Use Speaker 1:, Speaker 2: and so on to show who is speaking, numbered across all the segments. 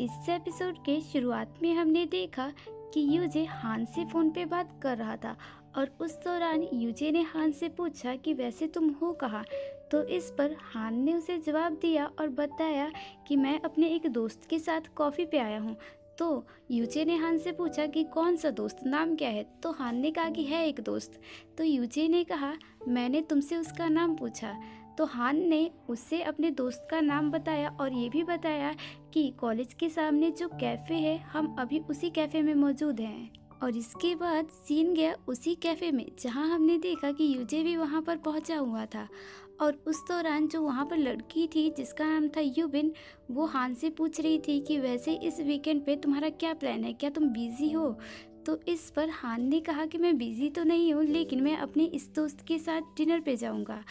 Speaker 1: इस एपिसोड के शुरुआत में हमने देखा कि यूजे हान से फोन पे बात कर रहा था और उस दौरान यूजे ने हान से पूछा कि वैसे तुम हो कहाँ। तो इस पर हान ने उसे जवाब दिया और बताया कि मैं अपने एक दोस्त के साथ कॉफ़ी पे आया हूँ। तो यूजे ने हान से पूछा कि कौन सा दोस्त, नाम क्या है। तो हान ने कहा कि है एक दोस्त। तो यूजे ने कहा मैंने तुमसे उसका नाम पूछा। तो हान ने उससे अपने दोस्त का नाम बताया और ये भी बताया कि कॉलेज के सामने जो कैफ़े है हम अभी उसी कैफ़े में मौजूद हैं। और इसके बाद सीन गया उसी कैफ़े में जहां हमने देखा कि यूजे भी वहां पर पहुंचा हुआ था। और उस दौरान जो वहां पर लड़की थी जिसका नाम था यूबिन, वो हान से पूछ रही थी कि वैसे इस वीकेंड पे तुम्हारा क्या प्लान है, क्या तुम बिजी हो। तो इस पर हान ने कहा कि मैं बिजी तो नहीं हूँ, लेकिन मैं अपने इस दोस्त के साथ डिनर पे जाऊँगा।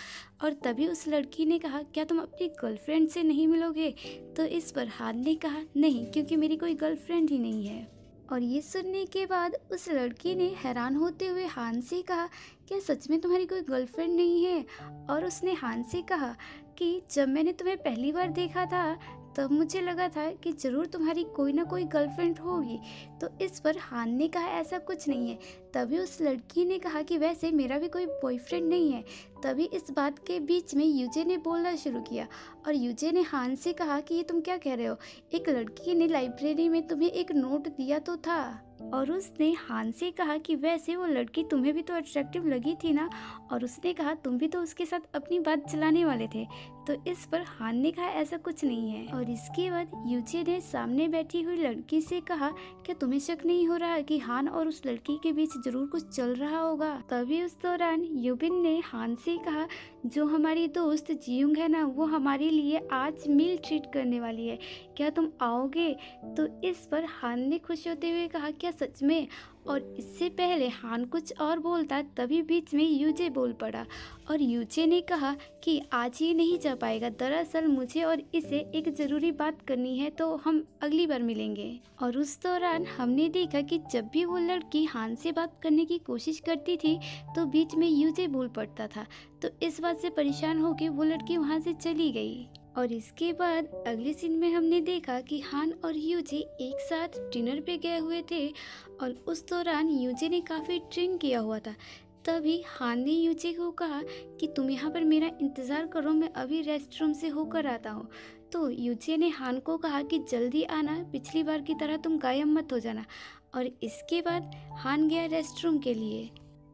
Speaker 1: और तभी उस लड़की ने कहा क्या तुम अपनी गर्लफ्रेंड से नहीं मिलोगे। तो इस पर हान ने कहा नहीं, क्योंकि मेरी कोई गर्लफ्रेंड ही नहीं है। और ये सुनने के बाद उस लड़की ने हैरान होते हुए हान से कहा क्या सच में तुम्हारी कोई गर्लफ्रेंड नहीं है। और उसने हान से कहा कि जब मैंने तुम्हें पहली बार देखा था तब मुझे लगा था कि ज़रूर तुम्हारी कोई ना कोई गर्लफ्रेंड होगी। तो इस पर हान ने कहा ऐसा कुछ नहीं है। तभी उस लड़की ने कहा कि वैसे मेरा भी कोई बॉयफ्रेंड नहीं है। तभी इस बात के बीच में यूजे ने बोलना शुरू किया और यूजे ने हान से कहा कि ये तुम क्या कह रहे हो, एक लड़की ने लाइब्रेरी में तुम्हें एक नोट दिया तो था। और उसने हान से कहा कि वैसे वो लड़की तुम्हें भी तो अट्रैक्टिव लगी थी ना। और उसने कहा तुम भी तो उसके साथ अपनी बात चलाने वाले थे। तो इस पर हान ने कहा ऐसा कुछ नहीं है। और इसके बाद यूजे ने सामने बैठी हुई लड़की से कहा क्या तुम्हें शक नहीं हो रहा कि हान और उस लड़की के बीच जरूर कुछ चल रहा होगा। तभी उस दौरान यूबिन ने हान से कहा जो हमारी दोस्त जियुंग है ना, वो हमारे लिए आज मील ट्रीट करने वाली है, क्या तुम आओगे। तो इस पर हान ने खुश होते हुए कहा क्या सच में। और इससे पहले हान कुछ और बोलता तभी बीच में यूजे बोल पड़ा और यूजे ने कहा कि आज ये नहीं जा पाएगा, दरअसल मुझे और इसे एक ज़रूरी बात करनी है, तो हम अगली बार मिलेंगे। और उस दौरान हमने देखा कि जब भी वो लड़की हान से बात करने की कोशिश करती थी तो बीच में यूजे बोल पड़ता था। तो इस बात से परेशान होकर वो लड़की वहाँ से चली गई। और इसके बाद अगले सीन में हमने देखा कि हान और यूजे एक साथ डिनर पे गए हुए थे और उस दौरान यूजे ने काफ़ी ड्रिंक किया हुआ था। तभी हान ने यूजे को कहा कि तुम यहाँ पर मेरा इंतज़ार करो, मैं अभी रेस्ट रूम से होकर आता हूँ। तो यूजे ने हान को कहा कि जल्दी आना, पिछली बार की तरह तुम गायब मत हो जाना। और इसके बाद हान गया रेस्ट रूम के लिए।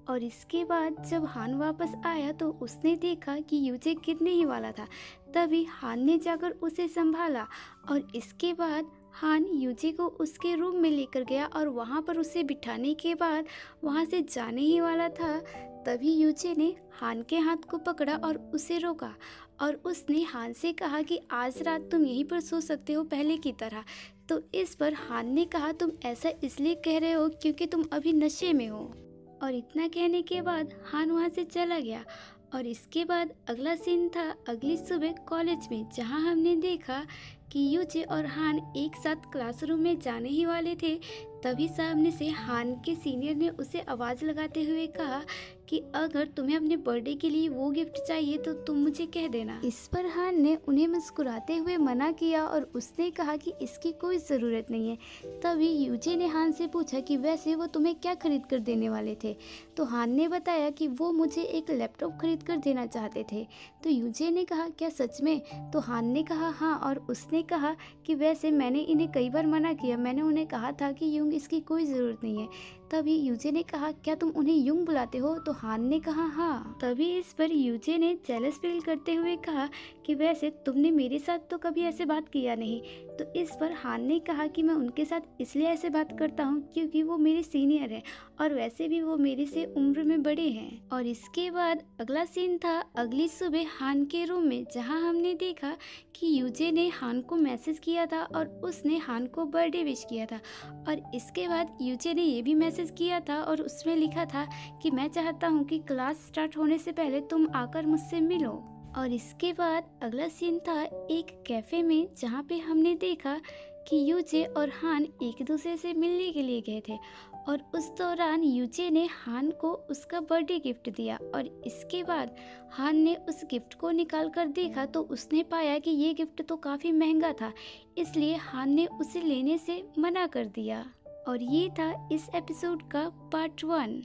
Speaker 1: और इसके बाद जब हान वापस आया तो उसने देखा कि यूजे गिरने ही वाला था। तभी हान ने जाकर उसे संभाला और इसके बाद हान यूजे को उसके रूम में लेकर गया और वहाँ पर उसे बिठाने के बाद वहाँ से जाने ही वाला था। तभी यूजे ने हान के हाथ को पकड़ा और उसे रोका और उसने हान से कहा कि आज रात तुम यहीं पर सो सकते हो पहले की तरह। तो इस पर हान ने कहा तुम ऐसा इसलिए कह रहे हो क्योंकि तुम अभी नशे में हो। और इतना कहने के बाद हान वहाँ से चला गया। और इसके बाद अगला सीन था अगली सुबह कॉलेज में, जहाँ हमने देखा कि यूजे और हान एक साथ क्लासरूम में जाने ही वाले थे। तभी सामने से हान के सीनियर ने उसे आवाज़ लगाते हुए कहा कि अगर तुम्हें अपने बर्थडे के लिए वो गिफ्ट चाहिए तो तुम मुझे कह देना। इस पर हान ने उन्हें मुस्कुराते हुए मना किया और उसने कहा कि इसकी कोई ज़रूरत नहीं है। तभी यूजे ने हान से पूछा कि वैसे वो तुम्हें क्या खरीद कर देने वाले थे। तो हान ने बताया कि वो मुझे एक लैपटॉप खरीद कर देना चाहते थे। तो यूजे ने कहा क्या सच में। तो हान ने कहा हाँ, और उसने कहा कि वैसे मैंने इन्हें कई बार मना किया, मैंने उन्हें कहा था कि युंग इसकी कोई ज़रूरत नहीं है। तभी यूजे ने कहा क्या तुम उन्हें युंग बुलाते हो। तो हान ने कहा हाँ। तभी इस पर यूजे ने जेलस फील करते हुए कहा कि वैसे तुमने मेरे साथ तो कभी ऐसे बात किया नहीं। तो इस पर हान ने कहा कि मैं उनके साथ इसलिए ऐसे बात करता हूँ क्योंकि वो मेरे सीनियर है और वैसे भी वो मेरे से उम्र में बड़े हैं। और इसके बाद अगला सीन था अगली सुबह हान के रूम में, जहाँ हमने देखा कि यूजे ने हान को मैसेज किया था और उसने हान को बर्थडे विश किया था। और इसके बाद यूजे ने ये भी मैसेज किया था और उसमें लिखा था कि मैं चाहता हूँ कि क्लास स्टार्ट होने से पहले तुम आकर मुझसे मिलो। और इसके बाद अगला सीन था एक कैफ़े में, जहाँ पे हमने देखा कि यूजे और हान एक दूसरे से मिलने के लिए गए थे। और उस दौरान यूजे ने हान को उसका बर्थडे गिफ्ट दिया और इसके बाद हान ने उस गिफ्ट को निकाल कर देखा तो उसने पाया कि ये गिफ्ट तो काफ़ी महंगा था, इसलिए हान ने उसे लेने से मना कर दिया। और ये था इस एपिसोड का पार्ट 1।